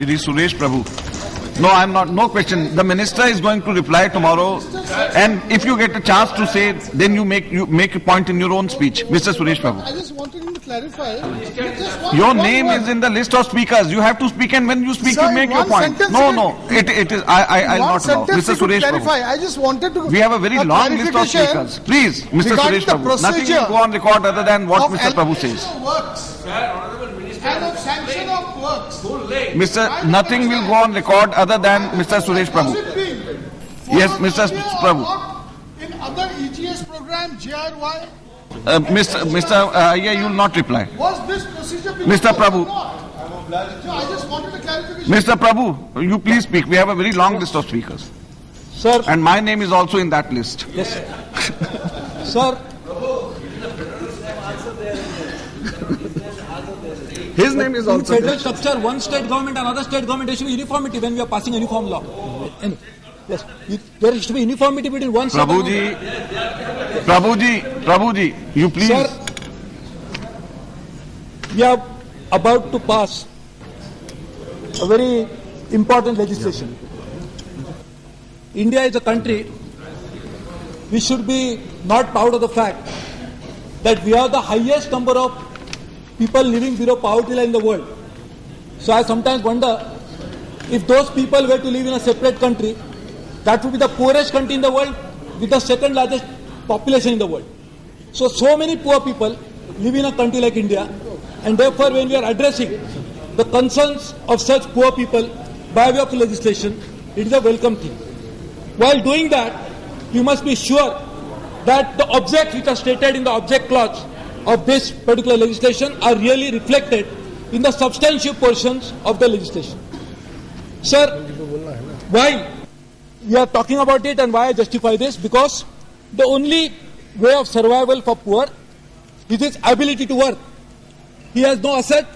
Shri Suresh Prabhu. No, I'm not. No question. The minister is going to reply tomorrow, and if you get a chance to say, then you make a point in your own speech, Mr. Suresh Prabhu. I just wanted him to clarify. Your name is in the list of speakers. You have to speak, and when you speak, Sir, you make your point. No. It is. I'll not allow. Mr. Suresh Prabhu. I just wanted to. We have a very long list of speakers. Please, Mr. Suresh Prabhu. Nothing will go on record other than what Mr. Prabhu says. And of sanction of works. Nothing will go on record other than Mr. Suresh Prabhu. Yes, Mr. Prabhu. In other EGS program, JRY, Yeah, you will not reply. was this procedure being Mr. Prabhu. followed or not? So I just wanted a clarification. Mr. Prabhu, you please speak. We have a very long list of speakers. Sir. And my name is also in that list. Yes, sir. Sir. His name is In also federal there. structure, one state government and another state government, there should be uniformity when we are passing a uniform law. And yes, there should be uniformity between one state Prabhuji, you please. Sir, we are about to pass a very important legislation. India is a country, we should be not proud of the fact that we have the highest number of people living below poverty line in the world. So I sometimes wonder if those people were to live in a separate country, that would be the poorest country in the world with the second largest population in the world. So many poor people live in a country like India, and therefore when we are addressing the concerns of such poor people by way of legislation, it is a welcome thing. While doing that, you must be sure that the objects which are stated in the object clause of this particular legislation are really reflected in the substantive portions of the legislation. Sir, why we are talking about it and why I justify this? Because the only way of survival for poor is his ability to work. He has no asset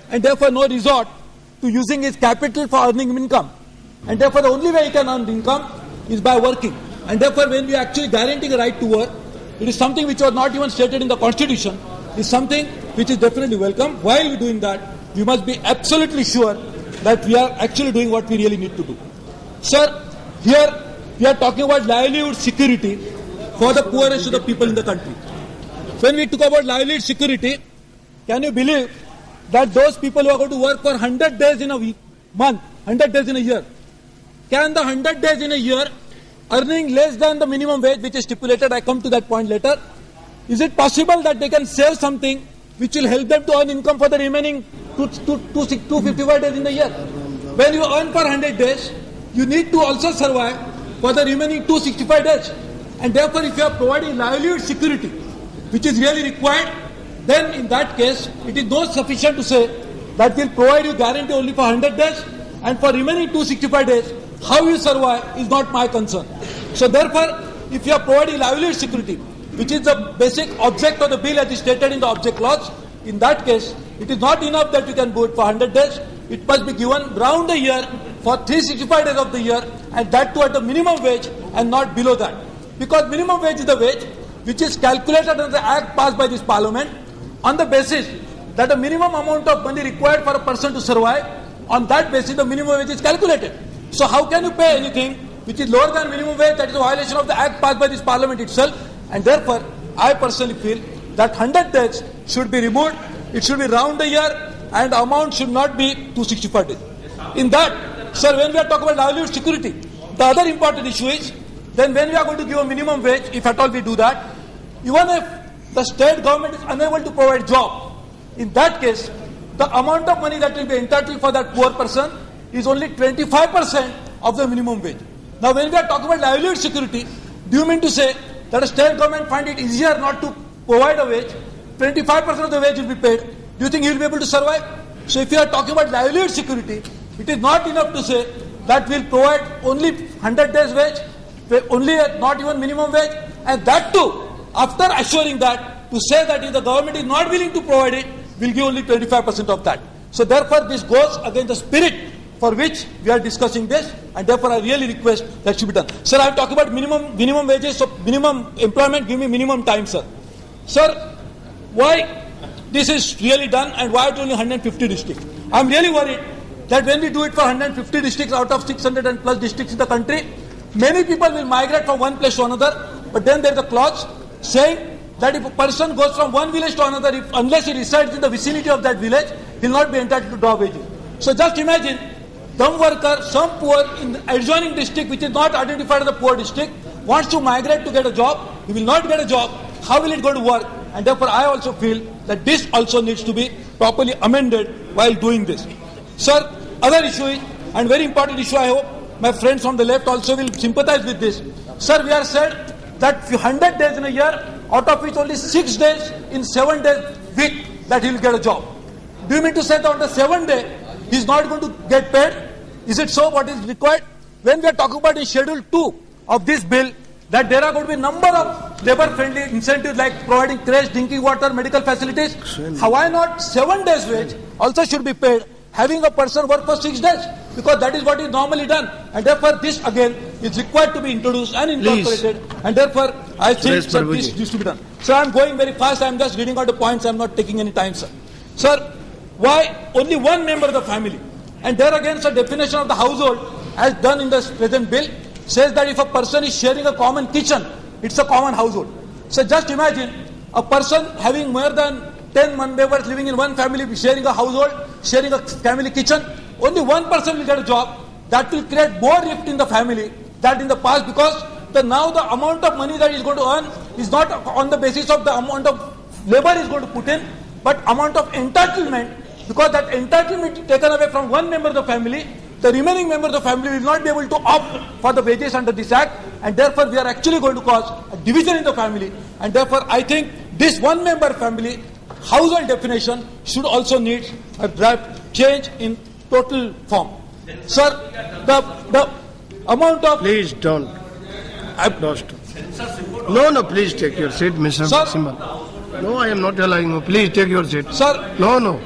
and therefore no resort to using his capital for earning income. And therefore the only way he can earn income is by working. And therefore when we are actually guaranteeing a right to work, it is something which was not even stated in the constitution. It is something which is definitely welcome. While we are doing that, we must be absolutely sure that we are actually doing what we really need to do. Sir, here we are talking about livelihood security for the poorest of the people in the country. When we talk about livelihood security, can you believe that those people who are going to work for 100 days in a month, 100 days in a year, can the 100 days in a year earning less than the minimum wage which is stipulated, I come to that point later, is it possible that they can save something which will help them to earn income for the remaining 255 days in the year? When you earn for 100 days, you need to also survive for the remaining 265 days. And therefore, if you are providing livelihood security, which is really required, then in that case, it is not sufficient to say that will provide you guarantee only for 100 days and for remaining 265 days, how you survive is not my concern. So therefore, if you are providing livelihood security, which is the basic object of the bill as is stated in the object clause, in that case, it is not enough that you can do it for 100 days. It must be given round the year for 365 days of the year, and that too at the minimum wage and not below that. Because minimum wage is the wage which is calculated under the act passed by this parliament on the basis that the minimum amount of money required for a person to survive, on that basis the minimum wage is calculated. So how can you pay anything which is lower than minimum wage? That is a violation of the act passed by this parliament itself. And therefore, I personally feel that 100 days should be removed. It should be round the year and the amount should not be 265 days. In that, sir, when we are talking about livelihood security, the other important issue is, then when we are going to give a minimum wage, if at all we do that, even if the state government is unable to provide job, in that case, the amount of money that will be entitled for that poor person is only 25% of the minimum wage. Now, when we are talking about livelihood security, do you mean to say that a state government find it easier not to provide a wage? 25% of the wage will be paid. Do you think he will be able to survive? So if you are talking about livelihood security, it is not enough to say that we will provide only 100 days wage, only not even minimum wage, and that too, after assuring that, to say that if the government is not willing to provide it, we will give only 25% of that. So therefore, this goes against the spirit for which we are discussing this, and therefore I really request that should be done. Sir, I am talking about minimum wages, so minimum employment, give me minimum time, sir. Sir, why this is really done and why it only 150 districts? I am really worried that when we do it for 150 districts out of 600 and plus districts in the country, many people will migrate from one place to another. But then there is a clause saying that if a person goes from one village to another, unless he resides in the vicinity of that village, he will not be entitled to draw wages. So just imagine, dumb worker, some poor in the adjoining district which is not identified as a poor district, wants to migrate to get a job, he will not get a job. How will it go to work? And therefore I also feel that this also needs to be properly amended while doing this. Sir, other issue is, and very important issue, I hope my friends on the left also will sympathize with this. Sir, we are said that 100 days in a year, out of which only 6 days in 7 days week that he will get a job. Do you mean to say that on the 7th day he is not going to get paid? Is it so? What is required? When we are talking about in Schedule 2 of this bill, that there are going to be a number of labor-friendly incentives like providing fresh drinking water, medical facilities. Why not 7 days wage also should be paid, having a person work for 6 days? Because that is what is normally done. And therefore this again is required to be introduced and incorporated. And therefore I think that this needs to be done. So I am going very fast. I am just reading out the points. I am not taking any time, sir. Sir, why only one member of the family? And there again, sir, definition of the household as done in the present bill says that if a person is sharing a common kitchen, it's a common household. So just imagine a person having more than 10 members living in one family, sharing a household, sharing a family kitchen. Only one person will get a job. That will create more rift in the family than in the past, because now the amount of money that he is going to earn is not on the basis of the amount of labor he is going to put in, but amount of entitlement, because that entitlement is taken away from one member of the family. The remaining member of the family will not be able to opt for the wages under this act, and therefore we are actually going to cause a division in the family. And therefore I think this one member family household definition should also need a draft change in total form. Sir, the amount of... Please don't. I've lost. No, please take your seat, Mr. Simba. No, I am not allowing you. Please take your seat. Sir, No.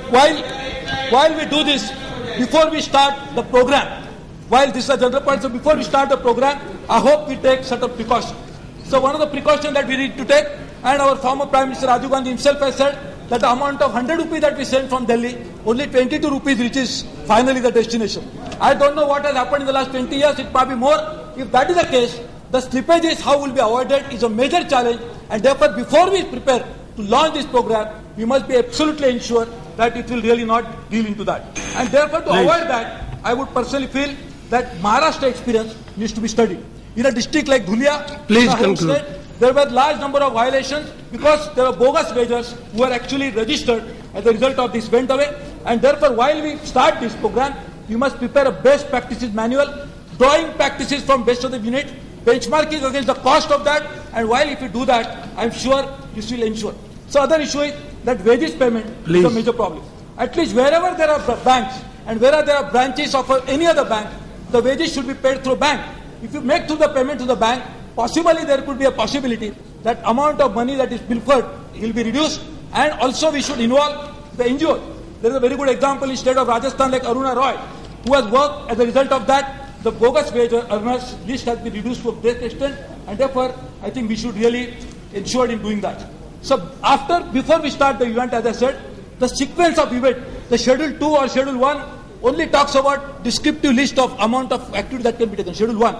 While we do this, before we start the program, while this is a general point, so before we start the program, I hope we take certain precautions. So one of the precautions that we need to take, and our former Prime Minister Rajiv Gandhi himself has said, that the amount of 100 rupees that we send from Delhi, only 22 rupees reaches finally the destination. I don't know what has happened in the last 20 years, it might be more. If that is the case, the slippages, how will be avoided, is a major challenge, and therefore before we prepare to launch this program, we must be absolutely ensure that it will really not deal into that. And therefore to avoid that, I would personally feel that Maharashtra experience needs to be studied. In a district like Dhulia, Please conclude. There were large number of violations because there were bogus wagers who were actually registered as a result of this went away. And therefore, while we start this program, we must prepare a best practices manual, drawing practices from best of the unit, benchmarking against the cost of that. And while if we do that, I'm sure this will ensure. So other issue is that wages payment is a major problem. At least wherever there are banks and wherever there are branches of any other bank, the wages should be paid through bank. If you make through the payment to the bank, possibly there could be a possibility that amount of money that is pilfered will be reduced, and also we should involve the injured. There is a very good example in state of Rajasthan like Aruna Roy, who has worked as a result of that. The bogus wage earners list has been reduced to a great extent, and therefore I think we should really ensure in doing that. So before we start the event, as I said, the sequence of event, the Schedule 2 or Schedule 1 only talks about descriptive list of amount of activity that can be taken. Schedule 1.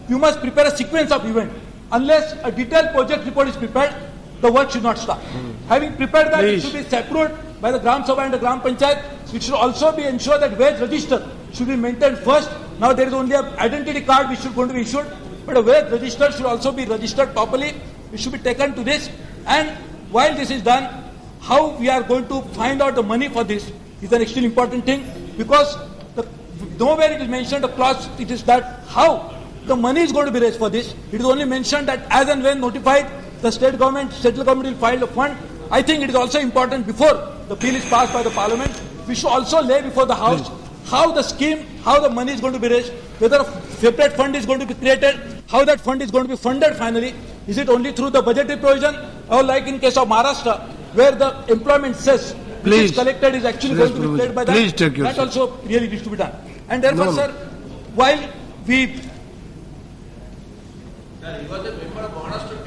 You must prepare a sequence of event. Unless a detailed project report is prepared, the work should not start. Having prepared that, it should be approved by the Gram Sabha and the Gram Panchayat. It should also be ensured that wage register should be maintained first. Now there is only an identity card which is going to be issued, but a wage register should also be registered properly. It should be taken to this. And while this is done, how we are going to find out the money for this is an extremely important thing, because nowhere it is mentioned a clause, it is that how the money is going to be raised for this. It is only mentioned that as and when notified, the state government, central government will file a fund. I think it is also important before the bill is passed by the parliament, we should also lay before the house how the scheme, how the money is going to be raised, whether a separate fund is going to be created, how that fund is going to be funded finally. Is it only through the budgetary provision, or like in case of Maharashtra, where the employment cess which is collected is actually going to be paid by that? That also really needs to be done. And therefore, sir, while we...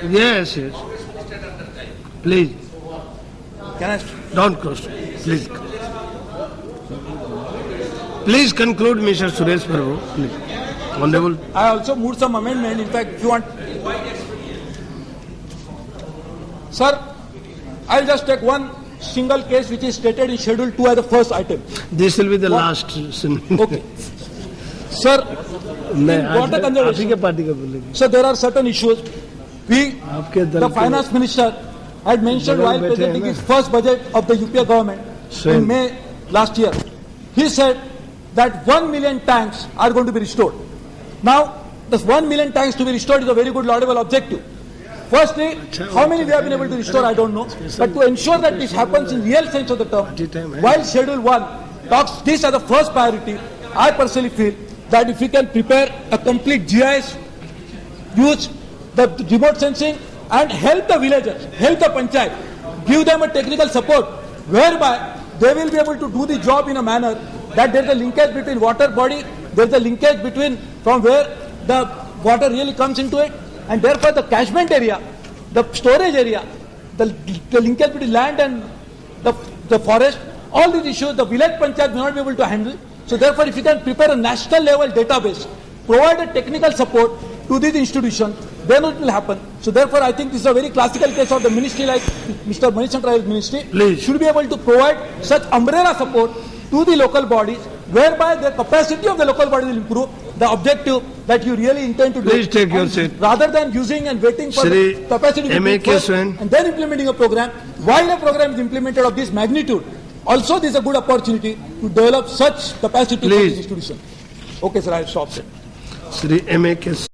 Yes. Please. Can I... Don't close. Please. Please conclude, Mr. Suresh Prabhu. Please. Honorable. I also moved some amendment. In fact, if you want, sir, I'll just take one single case which is stated in Schedule 2 as the first item. This will be the What? last. Okay, sir. water conservation. आप ही के party का बोलेंगे. So there are certain issues. आपके दल The के- finance minister had mentioned बगल while बैठे presenting हैं ना? his first budget of the UPA government Same. in May last year. He said that 1 million tanks are going to be restored. Now, this 1 million tanks to be restored is a very good laudable objective. Firstly, how many we have been able to restore, I don't know. But to ensure that this happens in real sense of the term, while Schedule 1 talks this as the first priority, I personally feel that if we can prepare a complete GIS, use the remote sensing and help the villagers, help the panchayat, give them a technical support whereby they will be able to do the job in a manner that there is a linkage between water body, there is a linkage between from where the water really comes into it, and therefore the catchment area, the storage area, the linkage between land and the forest, all these issues the village panchayat may not be able to handle. So therefore, if you can prepare a national level database, provide a technical support to these institutions, then it will happen. So therefore, I think this is a very classical case of the ministry like Mr. Manisha Rai's ministry. Please. Should be able to provide such umbrella support to the local bodies, whereby the capacity of the local bodies will improve, the objective that you really intend to do. Please take your And seat. rather than using and waiting for Shri the capacity to M.A. improve first Keswan. and then implementing a program, while a program is implemented of this magnitude, also this is a good opportunity to develop such capacity for Please. this institution. Okay, sir, I have stopped it. Shri M.A.